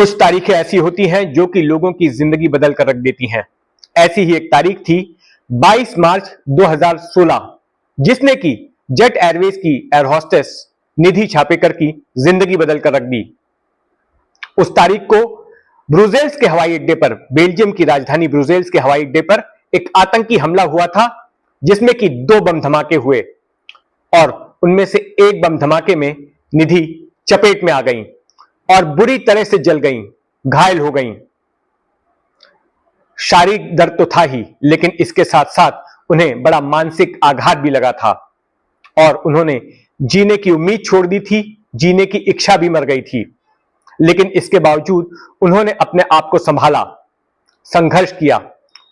कुछ तारीखें ऐसी होती हैं जो कि लोगों की जिंदगी बदल कर रख देती हैं। ऐसी ही एक तारीख थी 22 मार्च 2016, जिसने की जेट एयरवेज की एयर होस्टेस निधि छापेकर की जिंदगी बदल कर रख दी। उस तारीख को ब्रुसेल्स के हवाई अड्डे पर, बेल्जियम की राजधानी ब्रुसेल्स के हवाई अड्डे पर एक आतंकी हमला हुआ था, जिसमें कि 2 बम धमाके हुए और उनमें से एक बम धमाके में निधि चपेट में आ गई और बुरी तरह से जल गई, घायल हो गई। शारीरिक दर्द तो था ही, लेकिन इसके साथ साथ उन्हें बड़ा मानसिक आघात भी लगा था और उन्होंने जीने की उम्मीद छोड़ दी थी, जीने की इच्छा भी मर गई थी। लेकिन इसके बावजूद उन्होंने अपने आप को संभाला, संघर्ष किया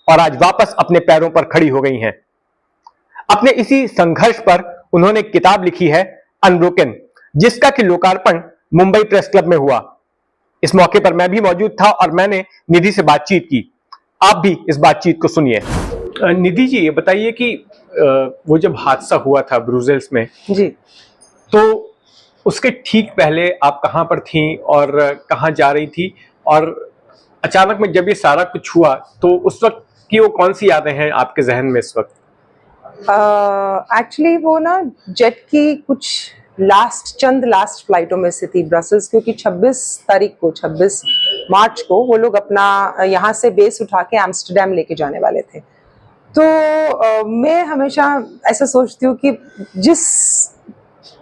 और आज वापस अपने पैरों पर खड़ी हो गई हैं। अपने इसी संघर्ष पर उन्होंने किताब लिखी है अनब्रोकन, जिसका कि लोकार्पण मुंबई प्रेस क्लब में हुआ। इस मौके पर मैं भी मौजूद था और मैंने निधि से बातचीत की। आप भी इस बातचीत को सुनिए। निधि जी, ये बताइए कि वो जब हादसा हुआ था ब्रुसेल्स में जी, तो उसके ठीक पहले आप कहां पर थीं और कहां जा रही थी, और अचानक में जब ये सारा कुछ हुआ तो उस वक्त की वो कौन सी यादें हैं आपके जहन में इस वक्त? एक्चुअली वो ना जेट की कुछ चंद लास्ट फ्लाइटों में से थी ब्रसेल्स, क्योंकि 26 मार्च को वो लोग अपना यहाँ से बेस उठा के एम्स्टर्डम लेके जाने वाले थे। तो मैं हमेशा ऐसा सोचती हूँ कि जिस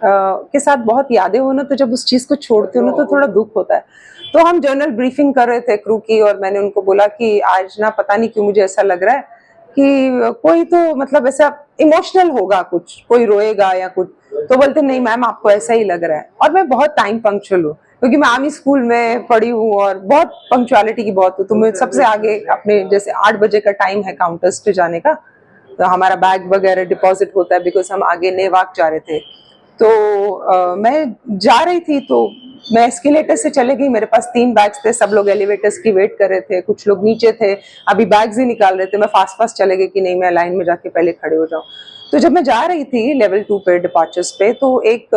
के साथ बहुत यादें हो ना, तो जब उस चीज़ को छोड़ती हूँ ना तो थोड़ा दुख होता है। तो हम जर्नल ब्रीफिंग कर रहे थे क्रू की, और मैंने उनको बोला कि आज ना पता नहीं क्यों मुझे ऐसा लग रहा है कि कोई तो मतलब ऐसा इमोशनल होगा, कुछ कोई रोएगा या कुछ। तो बोलते नहीं मैम, आपको ऐसा ही लग रहा है। और मैं बहुत टाइम पंक्चुअल हूँ, क्योंकि मैं आर्मी स्कूल में पढ़ी हूँ और बहुत पंक्चुअलिटी की बहुत हूँ। तो मैं सबसे आगे अपने, जैसे 8 बजे का टाइम है काउंटर्स पे जाने का, तो हमारा बैग वगैरह डिपॉजिट होता है, बिकॉज हम आगे नेवाक जा रहे थे। तो मैं जा रही थी, तो मैं एस्केलेटर से चले गई। मेरे पास 3 बैग्स थे, सब लोग एलिवेटर्स की वेट कर रहे थे, कुछ लोग नीचे थे, अभी बैग्स ही निकाल रहे थे। मैं फास्ट चले गई कि नहीं, मैं लाइन में जाके पहले खड़े हो जाऊं। तो जब मैं जा रही थी लेवल 2 पे डिपार्चर्स पे, तो एक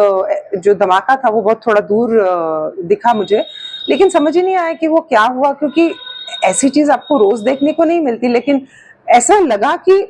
जो धमाका था वो बहुत थोड़ा दूर दिखा मुझे, लेकिन समझ ही नहीं आया कि वो क्या हुआ, क्योंकि ऐसी चीज आपको रोज देखने को नहीं मिलती। लेकिन ऐसा लगा कि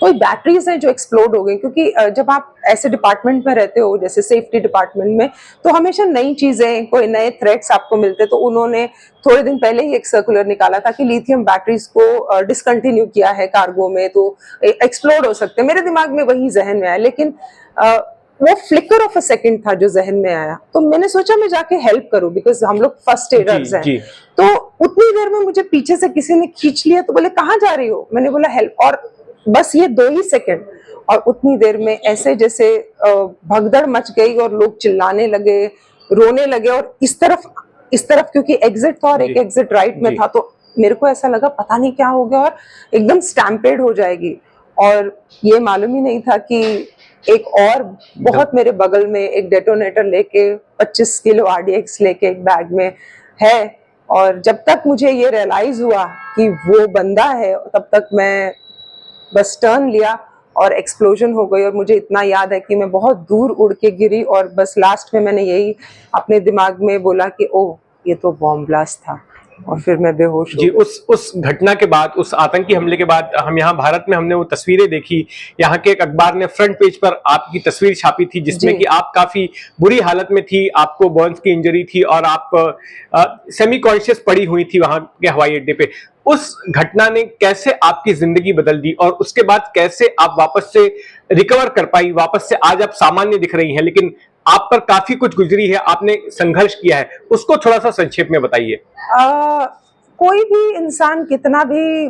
कोई बैटरीज हैं जो एक्सप्लोड हो गई, क्योंकि जब आप ऐसे डिपार्टमेंट में रहते हो जैसे सेफ्टी डिपार्टमेंट में, तो हमेशा नई चीजें, कोई नए थ्रेट्स आपको मिलते। तो उन्होंने थोड़े दिन पहले ही एक सर्कुलर निकाला था कि लिथियम बैटरीज को डिसकंटिन्यू किया है कार्गो में, तो एक्सप्लोड हो सकते हैं। मेरे दिमाग में वही जहन में आया, लेकिन वो फ्लिकर ऑफ अ सेकंड था जो जहन में आया। तो मैंने सोचा मैं जाके हेल्प करूं, बिकॉज हम लोग फर्स्ट एडर्स हैं। तो उतनी देर में मुझे पीछे से किसी ने खींच लिया, तो बोले कहाँ जा रही हो? मैंने बोला हेल्प, और बस ये 2 ही सेकंड, और उतनी देर में ऐसे जैसे भगदड़ मच गई और लोग चिल्लाने लगे, रोने लगे। और इस तरफ क्योंकि एग्जिट था और एक एग्जिट राइट में था, तो मेरे को ऐसा लगा पता नहीं क्या हो गया और एकदम स्टैम्पेड हो जाएगी। और ये मालूम ही नहीं था कि एक और बहुत मेरे बगल में एक डेटोनेटर लेके 25 किलो RDX लेके एक बैग में है। और जब तक मुझे ये रियलाइज हुआ कि वो बंदा है, तब तक मैं बस टर्न लिया और एक्सप्लोजन हो गई। और मुझे इतना याद है कि मैं बहुत दूर उड़ के गिरी, और बस लास्ट में मैंने यही अपने दिमाग में बोला कि ओह, ये तो बॉम्ब ब्लास्ट था, और फिर मैं बेहोश हो गई। उस घटना के बाद, उस आतंकी हमले के बाद, हम यहाँ भारत में हमने वो तस्वीरें देखी। यहाँ के एक अखबार ने फ्रंट पेज पर आपकी तस्वीर छापी थी, जिसमें कि आप काफी बुरी हालत में थी, आपको बर्न्स की इंजरी थी और आप सेमी कॉन्शियस पड़ी हुई थी वहां के हवाई अड्डे पे। उस घटना ने कैसे आपकी जिंदगी बदल दी और उसके बाद कैसे आप वापस से रिकवर कर पाई, वापस से आज आप सामान्य दिख रही हैं, लेकिन आप पर काफी कुछ गुजरी है, आपने संघर्ष किया है, उसको थोड़ा सा संक्षेप में बताइए। कोई भी इंसान कितना भी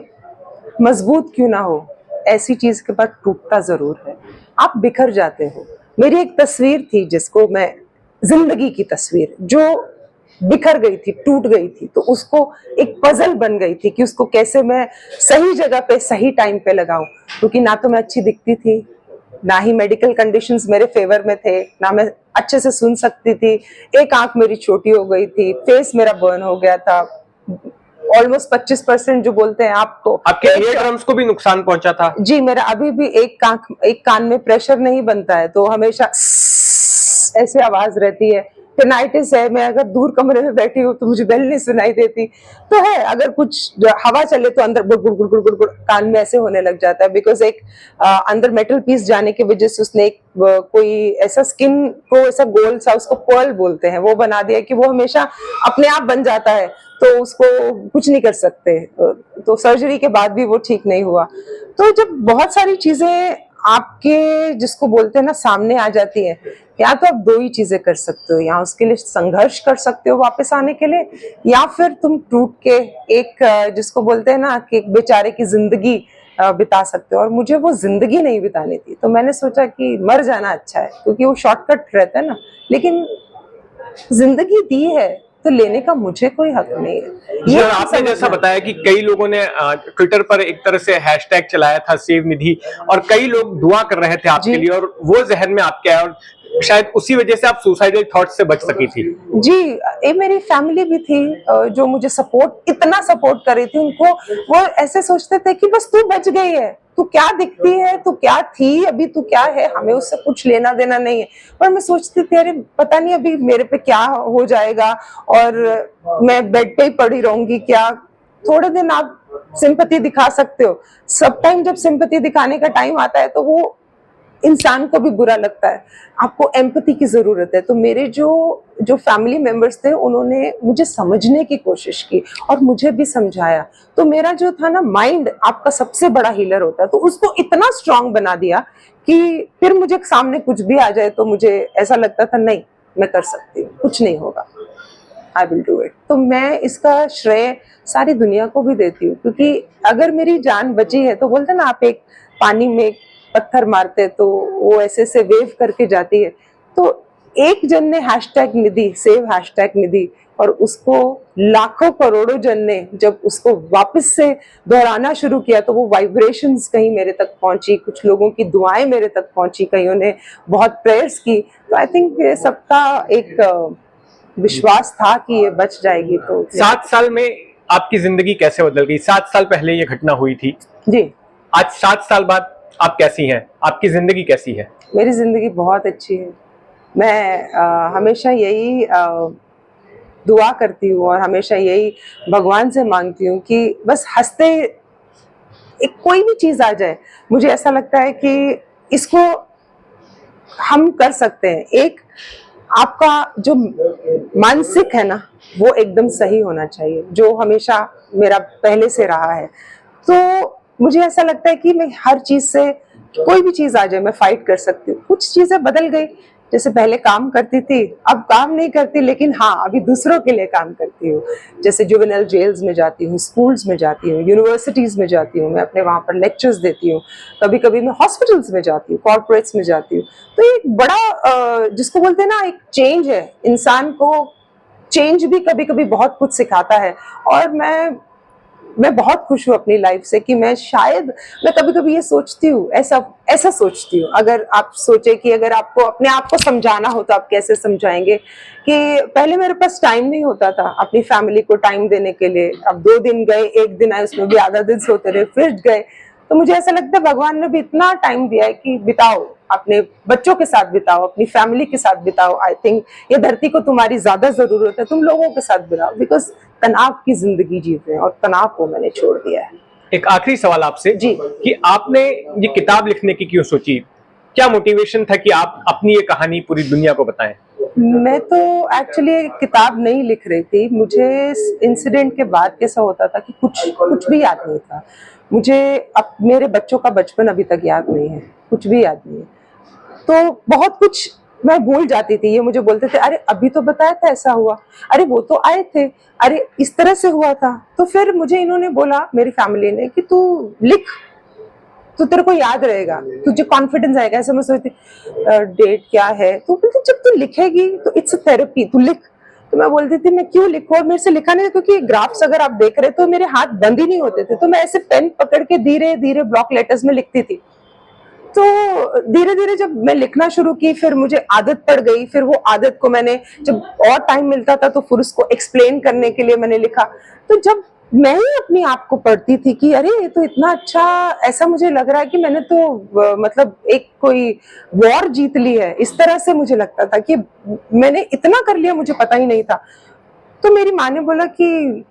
मजबूत क्यों ना हो, ऐसी चीज के बाद टूटता जरूर है, आप बिखर जाते हो। मेरी एक तस्वीर थी जिसको मैं, जिंदगी की तस्वीर जो बिखर गई थी, टूट गई थी, तो उसको एक पजल बन गई थी कि उसको कैसे मैं सही जगह पे सही टाइम पे लगाऊं। क्योंकि ना तो मैं अच्छी दिखती थी, ना ही मेडिकल कंडीशंस मेरे फेवर में थे, ना मैं अच्छे से सुन सकती थी, एक आंख मेरी छोटी हो गई थी, फेस मेरा बर्न हो गया था, ऑलमोस्ट 25% जो बोलते हैं आपको, आपके ईयर ड्रम्स को भी नुकसान पहुंचा था? जी, मेरा अभी भी एक कान में प्रेशर नहीं बनता है, तो हमेशा ऐसे आवाज रहती है। टिनाइटिस है, मैं अगर दूर कमरे में बैठी हूँ तो मुझे बेल नहीं सुनाई देती। तो है, अगर कुछ हवा चले तो अंदर गुड़ गुड़ गुड़ गुड़ गुड़ गुड़ कान में ऐसे होने लग जाता है, बिकॉज एक अंदर मेटल पीस जाने की वजह से उसने एक कोई ऐसा स्किन को ऐसा गोल सा, उसको पर्ल बोलते हैं, वो बना दिया कि वो हमेशा अपने आप बन जाता है, तो उसको कुछ नहीं कर सकते। तो सर्जरी के बाद भी वो ठीक नहीं हुआ। तो जब बहुत सारी चीजें आपके जिसको बोलते हैं ना सामने आ जाती है, या तो आप दो ही चीजें कर सकते हो, या उसके लिए संघर्ष कर सकते हो वापस आने के लिए, या फिर तुम टूट के एक जिसको बोलते हैं ना कि एक बेचारे की जिंदगी बिता सकते हो। और मुझे वो जिंदगी नहीं बितानी थी, तो मैंने सोचा कि मर जाना अच्छा है, क्योंकि वो शॉर्टकट रहता है ना। लेकिन जिंदगी दी है तो लेने का मुझे कोई हक नहीं है। ये आपने जैसा बताया कि कई लोगों ने ट्विटर पर एक तरह से हैशटैग चलाया था सेव निधि, और कई लोग दुआ कर रहे थे आपके लिए, और वो जहन में आपके आया, और शायद उसी वजह से आप सुसाइडल थॉट से बच सकी थी। जी, ये मेरी फैमिली भी थी जो मुझे इतना सपोर्ट कर रही थी। उनको वो ऐसे सोचते थे कि बस तू बच गई है, तू क्या दिखती है, तू क्या थी, अभी तू क्या है, हमें उससे कुछ लेना देना नहीं है। पर मैं सोचती थी अरे पता नहीं अभी मेरे पे क्या हो जाएगा, और मैं बेड पे ही पड़ी रहूंगी क्या। थोड़े दिन आप सिंपैथी दिखा सकते हो, सब टाइम जब सिंपैथी दिखाने का टाइम आता है तो वो इंसान को भी बुरा लगता है, आपको एम्पैथी की जरूरत है। तो मेरे जो फैमिली मेंबर्स थे उन्होंने मुझे समझने की कोशिश की और मुझे भी समझाया। तो मेरा जो था ना, माइंड आपका सबसे बड़ा हीलर होता है, तो उसको इतना स्ट्रांग बना दिया कि फिर मुझे सामने कुछ भी आ जाए तो मुझे ऐसा लगता था नहीं, मैं कर सकती हूँ, कुछ नहीं होगा, आई विल डू इट। तो मैं इसका श्रेय सारी दुनिया को भी देती हूँ, क्योंकि अगर मेरी जान बची है, तो बोलते ना आप एक पानी में पत्थर मारते तो वो ऐसे से वेव करके जाती है, तो एक जन ने हैशटैग निधि, सेव हैशटैग निधि, और उसको लाखों करोड़ों जन ने जब उसको वापस से दोहराना शुरू किया तो वो वाइब्रेशंस कहीं मेरे तक पहुंची, कुछ लोगों की दुआएं मेरे तक पहुंची, कईयों ने बहुत प्रेयर्स की। तो आई थिंक ये सबका एक विश्वास था कि ये बच जाएगी। तो 7 साल में आपकी जिंदगी कैसे बदल गई? 7 साल पहले ये घटना हुई थी जी, आज 7 साल बाद आप कैसी हैं? आपकी जिंदगी कैसी है? मेरी जिंदगी बहुत अच्छी है। मैं हमेशा यही दुआ करती हूँ और हमेशा यही भगवान से मांगती हूँ कि बस हंसते एक कोई भी चीज आ जाए, मुझे ऐसा लगता है कि इसको हम कर सकते हैं। एक आपका जो मानसिक है ना, वो एकदम सही होना चाहिए, जो हमेशा मेरा पहले से रहा है। तो मुझे ऐसा लगता है कि मैं हर चीज से, कोई भी चीज आ जाए, मैं फाइट कर सकती हूँ। कुछ चीजें बदल गई, जैसे पहले काम करती थी, अब काम नहीं करती, लेकिन हाँ अभी दूसरों के लिए काम करती हूँ। जैसे जुवेनाइल जेल्स में जाती हूँ, स्कूल्स में जाती हूँ, यूनिवर्सिटीज में जाती हूँ, मैं अपने वहाँ पर लेक्चर्स देती हूँ। कभी कभी मैं हॉस्पिटल्स में जाती हूँ, कॉर्पोरेट्स में जाती हूँ। तो ये एक बड़ा जिसको बोलते हैं ना, एक चेंज है। इंसान को चेंज भी कभी कभी बहुत कुछ सिखाता है, और मैं बहुत खुश हूँ अपनी लाइफ से कि मैं कभी कभी ये सोचती हूँ, ऐसा सोचती हूँ। अगर आप सोचे कि अगर आपको अपने आप को समझाना हो तो आप कैसे समझाएंगे, कि पहले मेरे पास टाइम नहीं होता था अपनी फैमिली को टाइम देने के लिए। अब 2 दिन गए, 1 दिन आए, उसमें भी आधा दिन सोते रहे, फिर गए। तो मुझे ऐसा लगता है भगवान ने भी इतना टाइम दिया है कि बिताओ, अपने बच्चों के साथ बिताओ, अपनी फैमिली के साथ बिताओ। आई थिंक ये धरती को तुम्हारी ज्यादा जरूरत है, तुम लोगों के साथ बिताओ, बिकॉज तनाव की जिंदगी जीते हैं और तनाव को मैंने छोड़ दिया है। एक आखिरी सवाल आपसे जी, कि आपने ये किताब लिखने की क्यों सोची? क्या मोटिवेशन था कि आप अपनी ये कहानी पूरी दुनिया को बताएं? मैं तो एक्चुअली किताब नहीं लिख रही थी। मुझे इंसिडेंट के बाद कैसा होता था कि कुछ भी याद नहीं था मुझे। अब मेरे बच्चों का बचपन अभी तक याद नहीं है, कुछ भी याद नहीं है, तो बहुत कुछ मैं भूल जाती थी। ये मुझे बोलते थे अरे अभी तो बताया था ऐसा हुआ, अरे वो तो आए थे, अरे इस तरह से हुआ था। तो फिर मुझे इन्होंने बोला, मेरी फैमिली ने, कि तू लिख, तो तेरे को याद रहेगा, तुझे कॉन्फिडेंस आएगा। ऐसे मैं सोचती डेट क्या है, तो बोलती जब तू लिखेगी तो इट्स अ थेरेपी, तू लिख। तो मैं बोलती थी मैं क्यों लिखूं, और मेरे से लिखा नहीं, क्योंकि ग्राफ्स अगर आप देख रहे तो मेरे हाथ बंद ही नहीं होते थे। तो मैं ऐसे पेन पकड़ के धीरे धीरे ब्लॉक लेटर्स में लिखती थी। तो धीरे धीरे जब मैं लिखना शुरू की, फिर मुझे आदत पड़ गई। फिर वो आदत को मैंने, जब और टाइम मिलता था तो फिर उसको एक्सप्लेन करने के लिए मैंने लिखा। तो जब मैं ही अपने आप को पढ़ती थी कि अरे ये तो इतना अच्छा, ऐसा मुझे लग रहा है कि मैंने तो मतलब एक कोई वॉर जीत ली है, इस तरह से मुझे लगता था कि मैंने इतना कर लिया, मुझे पता ही नहीं था। तो मेरी माँ ने बोला कि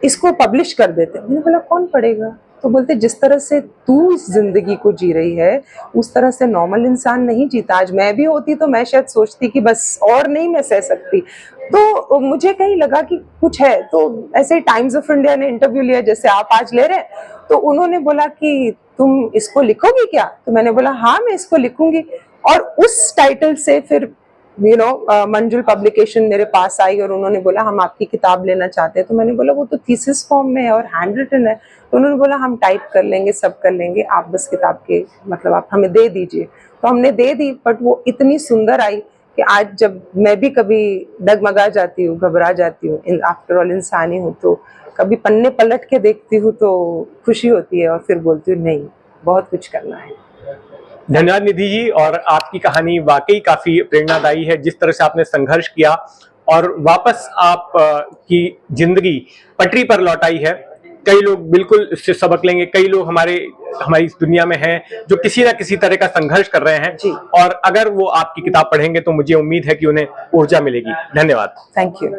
इसको पब्लिश कर देते। मैंने बोला कौन पढ़ेगा? तो बोलते जिस तरह से तू इस जिंदगी को जी रही है उस तरह से नॉर्मल इंसान नहीं जीता। आज मैं भी होती तो मैं शायद सोचती कि बस और नहीं मैं सह सकती। तो मुझे कहीं लगा कि कुछ है। तो ऐसे ही टाइम्स ऑफ इंडिया ने इंटरव्यू लिया जैसे आप आज ले रहे हैं, तो उन्होंने बोला कि तुम इसको लिखोगी क्या? तो मैंने बोला हाँ मैं इसको लिखूंगी। और उस टाइटल से फिर मंजुल पब्लिकेशन मेरे पास आई और उन्होंने बोला हम आपकी किताब लेना चाहते हैं। तो मैंने बोला वो तो थीसिस फॉर्म में है और हैंड रिटन है। तो उन्होंने बोला हम टाइप कर लेंगे, सब कर लेंगे, आप बस किताब के मतलब आप हमें दे दीजिए। तो हमने दे दी, बट वो इतनी सुंदर आई कि आज जब मैं भी कभी डगमगा जाती हूँ, घबरा जाती हूँ, आफ्टर ऑल इंसान ही हूँ, तो कभी पन्ने पलट के देखती हूँ तो खुशी होती है और फिर बोलती हूँ नहीं बहुत कुछ करना है। धन्यवाद निधि जी। और आपकी कहानी वाकई काफी प्रेरणादायी है, जिस तरह से आपने संघर्ष किया और वापस आप की जिंदगी पटरी पर लौटाई है। कई लोग बिल्कुल इससे सबक लेंगे, कई लोग हमारी इस दुनिया में हैं जो किसी ना किसी तरह का संघर्ष कर रहे हैं जी। और अगर वो आपकी किताब पढ़ेंगे तो मुझे उम्मीद है कि उन्हें ऊर्जा मिलेगी। धन्यवाद। Thank you.